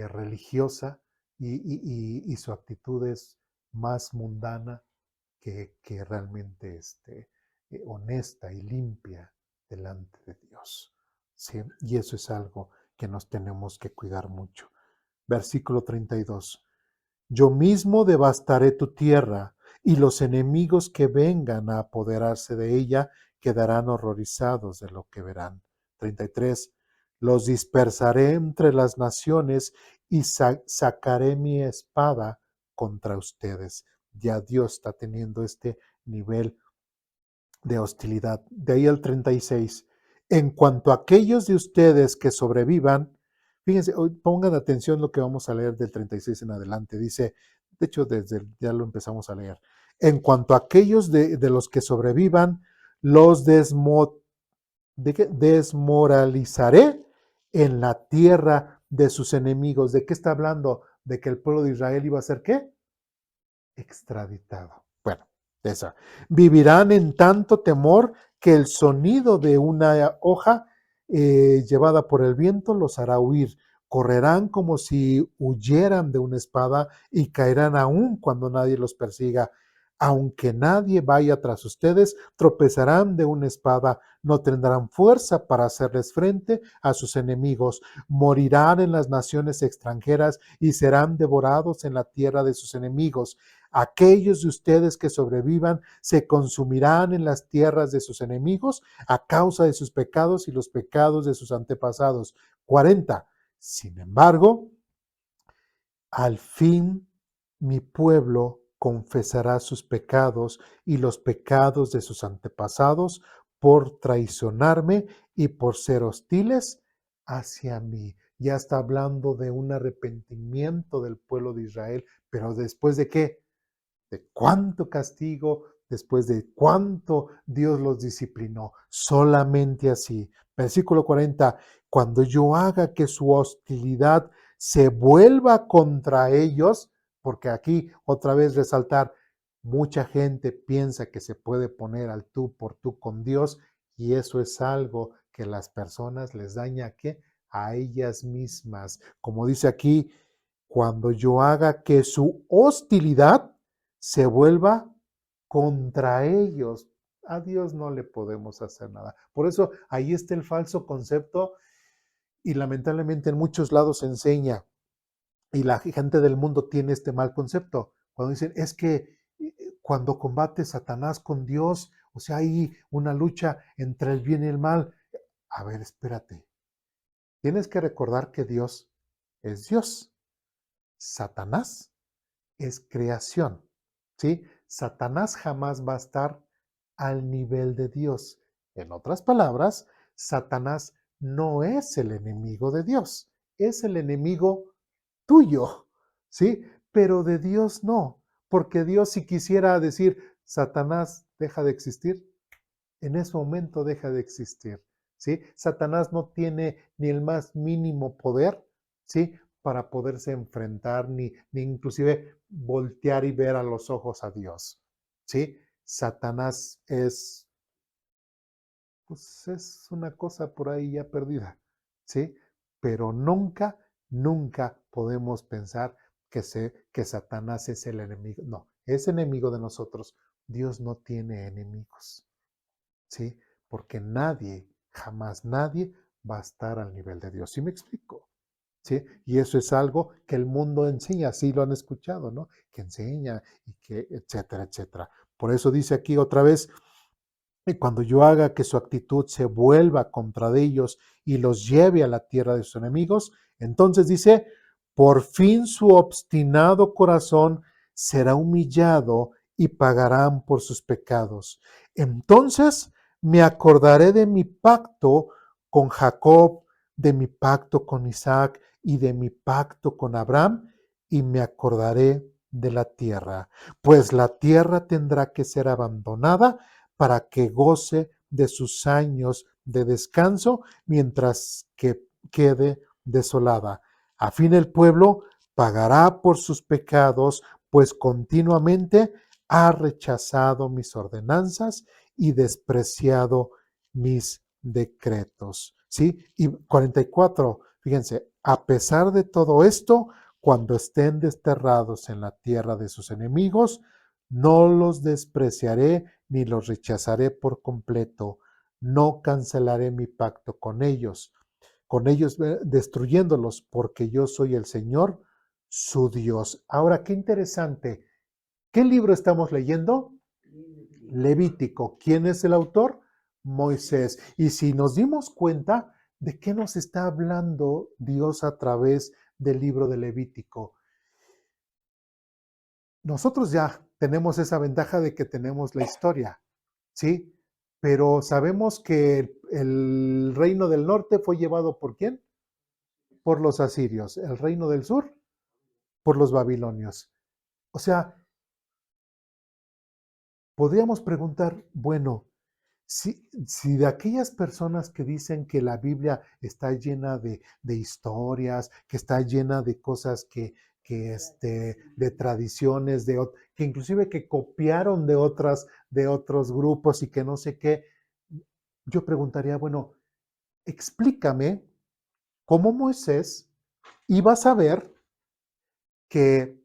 religiosa y su actitud es más mundana que realmente honesta y limpia delante de Dios. ¿Sí? Y eso es algo que nos tenemos que cuidar mucho. Versículo 32. Yo mismo devastaré tu tierra, y los enemigos que vengan a apoderarse de ella quedarán horrorizados de lo que verán. 33. Los dispersaré entre las naciones y sacaré mi espada contra ustedes. Ya Dios está teniendo este nivel de hostilidad. De ahí el 36. En cuanto a aquellos de ustedes que sobrevivan, fíjense, pongan atención lo que vamos a leer del 36 en adelante. Dice, de hecho, ya lo empezamos a leer. En cuanto a aquellos de los que sobrevivan, los desmoralizaré en la tierra de sus enemigos. ¿De qué está hablando? De que el pueblo de Israel iba a ser ¿qué? Extraditado. Bueno, esa. Vivirán en tanto temor que el sonido de una hoja llevada por el viento los hará huir. Correrán como si huyeran de una espada y caerán aún cuando nadie los persiga. Aunque nadie vaya tras ustedes, tropezarán de una espada, no tendrán fuerza para hacerles frente a sus enemigos. Morirán en las naciones extranjeras y serán devorados en la tierra de sus enemigos. Aquellos de ustedes que sobrevivan se consumirán en las tierras de sus enemigos a causa de sus pecados y los pecados de sus antepasados. 40. Sin embargo, al fin mi pueblo confesará sus pecados y los pecados de sus antepasados por traicionarme y por ser hostiles hacia mí. Ya está hablando de un arrepentimiento del pueblo de Israel, pero ¿después de qué? De cuánto castigo, después de cuánto Dios los disciplinó. Solamente así. Versículo 40. Cuando yo haga que su hostilidad se vuelva contra ellos, porque aquí otra vez resaltar, mucha gente piensa que se puede poner al tú por tú con Dios y eso es algo que las personas les daña ¿qué? A ellas mismas. Como dice aquí, cuando yo haga que su hostilidad se vuelva contra ellos. A Dios no le podemos hacer nada. Por eso ahí está el falso concepto y lamentablemente en muchos lados se enseña y la gente del mundo tiene este mal concepto. Cuando dicen, es que cuando combate Satanás con Dios, o sea, hay una lucha entre el bien y el mal. A ver, espérate. Tienes que recordar que Dios es Dios. Satanás es creación, ¿sí? Satanás jamás va a estar al nivel de Dios. En otras palabras, Satanás no es el enemigo de Dios, es el enemigo tuyo, ¿sí? Pero de Dios no, porque Dios si quisiera decir, Satanás deja de existir, en ese momento deja de existir, ¿sí? Satanás no tiene ni el más mínimo poder, ¿sí? Para poderse enfrentar, ni inclusive voltear y ver a los ojos a Dios, ¿sí? Satanás pues es una cosa por ahí ya perdida, ¿sí? Pero nunca Nunca podemos pensar que Satanás es el enemigo. No, es enemigo de nosotros. Dios no tiene enemigos, ¿sí? Porque nadie, jamás nadie va a estar al nivel de Dios. ¿Sí me explico? ¿Sí? Y eso es algo que el mundo enseña, así lo han escuchado, ¿no? Que enseña y que, etcétera, etcétera. Por eso dice aquí otra vez, y cuando yo haga que su actitud se vuelva contra ellos y los lleve a la tierra de sus enemigos, entonces dice, por fin su obstinado corazón será humillado y pagarán por sus pecados. Entonces me acordaré de mi pacto con Jacob, de mi pacto con Isaac y de mi pacto con Abraham, y me acordaré de la tierra, pues la tierra tendrá que ser abandonada para que goce de sus años de descanso mientras que quede desolada. A fin el pueblo pagará por sus pecados, pues continuamente ha rechazado mis ordenanzas y despreciado mis decretos. ¿Sí? Y 44, fíjense, a pesar de todo esto, cuando estén desterrados en la tierra de sus enemigos, no los despreciaré ni los rechazaré por completo. No cancelaré mi pacto con ellos destruyéndolos, porque yo soy el Señor, su Dios. Ahora, qué interesante. ¿Qué libro estamos leyendo? Levítico. ¿Quién es el autor? Moisés. Y si nos dimos cuenta, ¿de qué nos está hablando Dios a través del libro de Levítico? Nosotros ya tenemos esa ventaja de que tenemos la historia, ¿sí? Pero sabemos que el reino del norte fue llevado ¿por quién? Por los asirios. El reino del sur, por los babilonios. O sea, podríamos preguntar, bueno, si de aquellas personas que dicen que la Biblia está llena de historias, que está llena de cosas de tradiciones, que inclusive que copiaron de otros grupos y que no sé qué, yo preguntaría, bueno, explícame cómo Moisés iba a saber que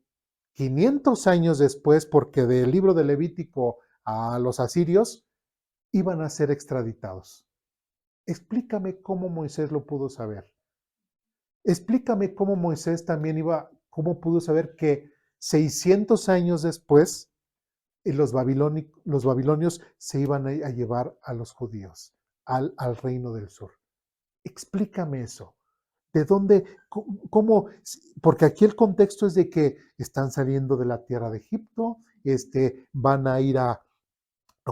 500 años después, porque del libro de Levítico a los asirios, iban a ser extraditados. Explícame cómo Moisés lo pudo saber. Explícame cómo Moisés también cómo pudo saber que 600 años después los babilonios se iban a llevar a los judíos al reino del sur. Explícame eso. ¿De dónde? ¿Cómo? Porque aquí el contexto es de que están saliendo de la tierra de Egipto, van a ir a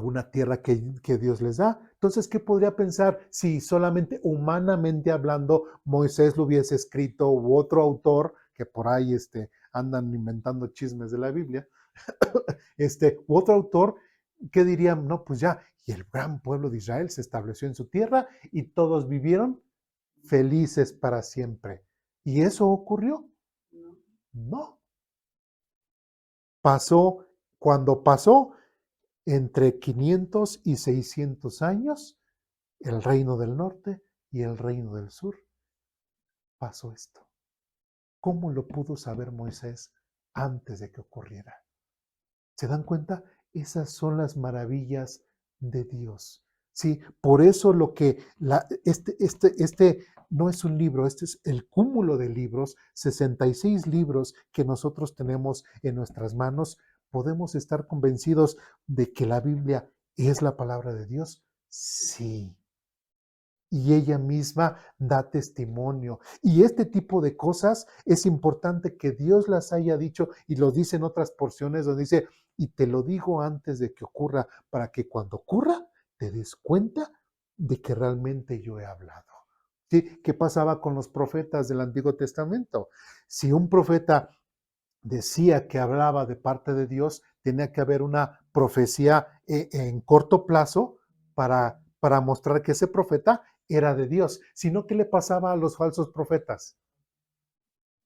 una tierra que Dios les da. Entonces, ¿qué podría pensar si solamente humanamente hablando Moisés lo hubiese escrito u otro autor que por ahí andan inventando chismes de la Biblia? U otro autor que dirían, no, pues ya, y el gran pueblo de Israel se estableció en su tierra y todos vivieron felices para siempre. ¿Y eso ocurrió? No. Cuando pasó entre 500 y 600 años, el reino del norte y el reino del sur, pasó esto. ¿Cómo lo pudo saber Moisés antes de que ocurriera? ¿Se dan cuenta? Esas son las maravillas de Dios. Sí, por eso este no es un libro, este es el cúmulo de libros, 66 libros que nosotros tenemos en nuestras manos. ¿Podemos estar convencidos de que la Biblia es la palabra de Dios? Sí. Y ella misma da testimonio. Y este tipo de cosas es importante que Dios las haya dicho y lo dice en otras porciones donde dice, y te lo digo antes de que ocurra, para que cuando ocurra te des cuenta de que realmente yo he hablado. ¿Sí? ¿Qué pasaba con los profetas del Antiguo Testamento? Si un profeta decía que hablaba de parte de Dios, tenía que haber una profecía en corto plazo para mostrar que ese profeta era de Dios. Sino, ¿qué le pasaba a los falsos profetas?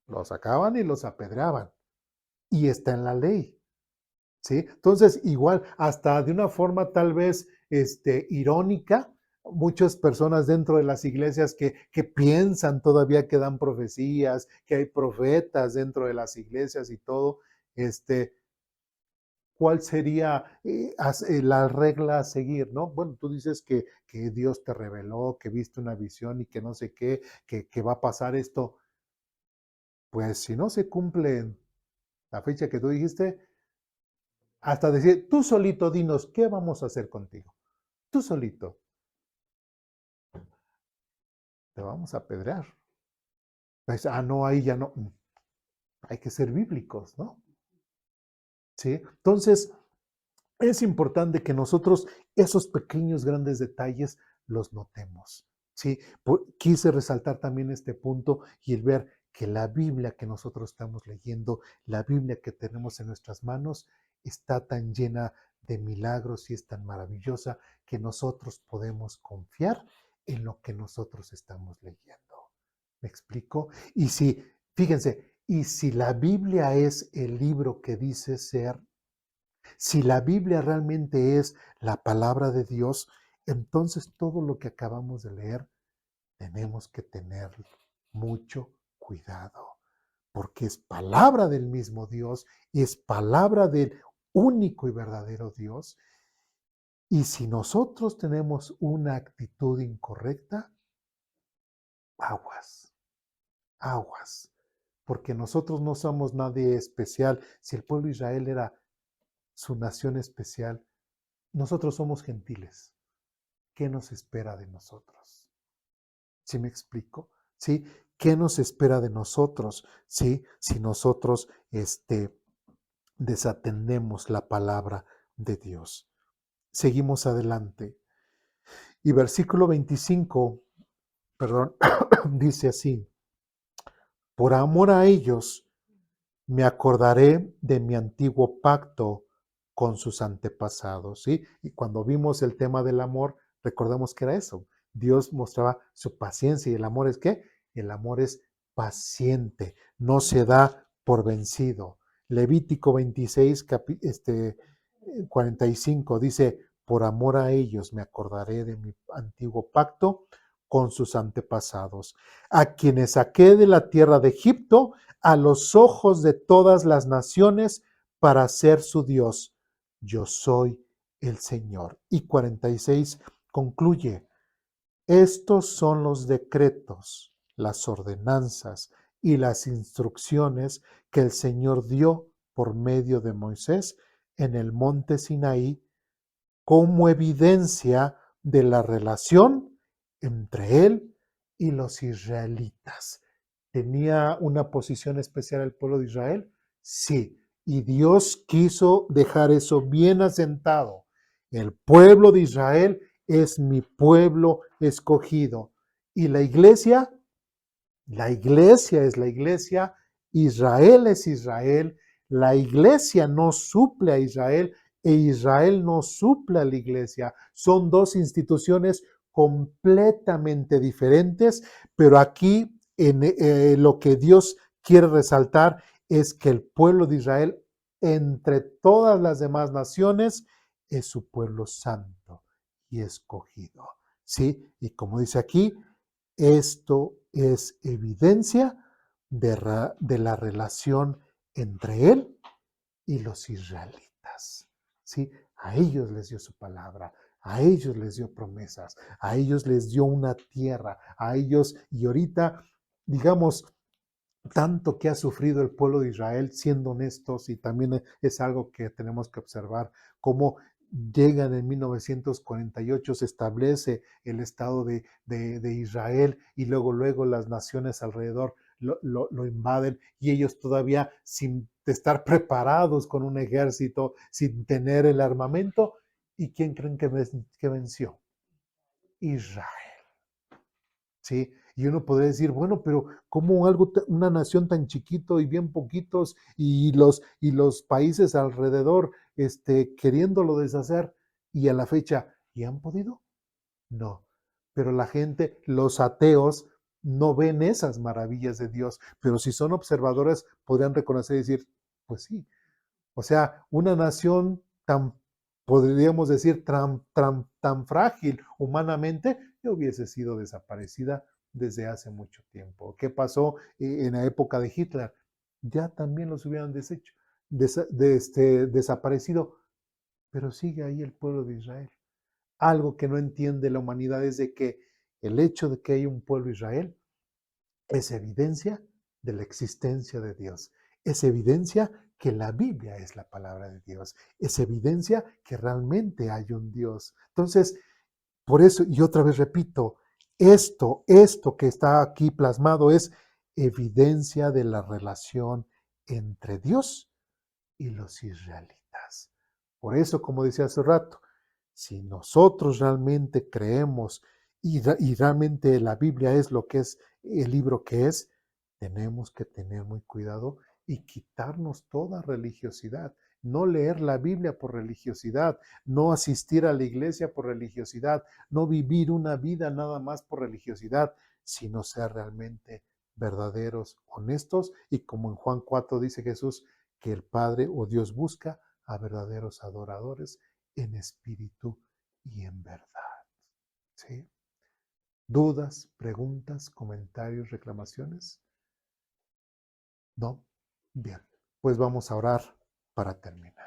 Los sacaban y los apedreaban. Y está en la ley. ¿Sí? Entonces, igual, hasta de una forma tal vez irónica, muchas personas dentro de las iglesias que piensan todavía que dan profecías, que hay profetas dentro de las iglesias y todo, ¿cuál sería la regla a seguir? ¿No? Bueno, tú dices que Dios te reveló, que viste una visión y que no sé qué, que va a pasar esto. Pues si no se cumple la fecha que tú dijiste, hasta decir, tú solito dinos, ¿qué vamos a hacer contigo? Tú solito, te vamos a apedrear. Pues, no, ahí ya no. Hay que ser bíblicos, ¿no? ¿Sí? Entonces, es importante que nosotros esos pequeños, grandes detalles los notemos. ¿Sí? Quise resaltar también este punto y el ver que la Biblia que nosotros estamos leyendo, la Biblia que tenemos en nuestras manos, está tan llena de milagros y es tan maravillosa que nosotros podemos confiar en lo que nosotros estamos leyendo. ¿Me explico? Y si, fíjense, y si la Biblia es el libro que dice ser, si la Biblia realmente es la palabra de Dios, entonces todo lo que acabamos de leer tenemos que tener mucho cuidado, porque es palabra del mismo Dios, es palabra del único y verdadero Dios. Y si nosotros tenemos una actitud incorrecta, aguas, aguas, porque nosotros no somos nadie especial. Si el pueblo de Israel era su nación especial, nosotros somos gentiles. ¿Qué nos espera de nosotros? ¿Sí me explico? ¿Sí? ¿Qué nos espera de nosotros? ¿Sí? Si nosotros desatendemos la palabra de Dios. Seguimos adelante. Y versículo 25, perdón, dice así: por amor a ellos me acordaré de mi antiguo pacto con sus antepasados, ¿sí? Y cuando vimos el tema del amor, recordemos que era eso. Dios mostraba su paciencia y el amor es ¿qué? El amor es paciente, no se da por vencido. Levítico 26, 45 dice, por amor a ellos me acordaré de mi antiguo pacto con sus antepasados, a quienes saqué de la tierra de Egipto a los ojos de todas las naciones para ser su Dios. Yo soy el Señor. Y 46 concluye, estos son los decretos, las ordenanzas y las instrucciones que el Señor dio por medio de Moisés en el monte Sinaí como evidencia de la relación entre él y los israelitas. ¿Tenía una posición especial el pueblo de Israel? Sí, y Dios quiso dejar eso bien asentado. El pueblo de Israel es mi pueblo escogido. ¿Y la iglesia es la iglesia, Israel es Israel, la iglesia no suple a Israel e Israel no suple a la iglesia. Son dos instituciones completamente diferentes, pero aquí lo que Dios quiere resaltar es que el pueblo de Israel, entre todas las demás naciones, es su pueblo santo y escogido. ¿Sí? Y como dice aquí, esto es evidencia de la relación entre él y los israelitas. ¿Sí? A ellos les dio su palabra, a ellos les dio promesas, a ellos les dio una tierra, a ellos, y ahorita, digamos, tanto que ha sufrido el pueblo de Israel, siendo honestos, y también es algo que tenemos que observar, cómo llegan en 1948, se establece el Estado de Israel y luego las naciones alrededor lo invaden y ellos todavía sin estar preparados con un ejército, sin tener el armamento. ¿Y quién creen que venció? Israel. ¿Sí? Y uno podría decir, bueno, pero ¿cómo una nación tan chiquito y bien poquitos y los países alrededor queriéndolo deshacer y a la fecha, ¿y han podido? No. Pero la gente, los ateos, no ven esas maravillas de Dios, pero si son observadores podrían reconocer y decir, pues sí. O sea, una nación tan podríamos decir, tan frágil humanamente, ya hubiese sido desaparecida desde hace mucho tiempo. ¿Qué pasó en la época de Hitler? Ya también los hubieran deshecho, desaparecido, pero sigue ahí el pueblo de Israel. Algo que no entiende la humanidad es de que el hecho de que haya un pueblo Israel es evidencia de la existencia de Dios. Es evidencia que la Biblia es la palabra de Dios. Es evidencia que realmente hay un Dios. Entonces, por eso, y otra vez repito, esto que está aquí plasmado es evidencia de la relación entre Dios y los israelitas. Por eso, como decía hace rato, si nosotros realmente creemos y realmente la Biblia es lo que es el libro que es, tenemos que tener muy cuidado y quitarnos toda religiosidad. No leer la Biblia por religiosidad, no asistir a la iglesia por religiosidad, no vivir una vida nada más por religiosidad, sino ser realmente verdaderos, honestos y como en Juan 4 dice Jesús, que el Padre o Dios busca a verdaderos adoradores en espíritu y en verdad. ¿Sí? ¿Dudas, preguntas, comentarios, reclamaciones? ¿No? Bien, pues vamos a orar para terminar.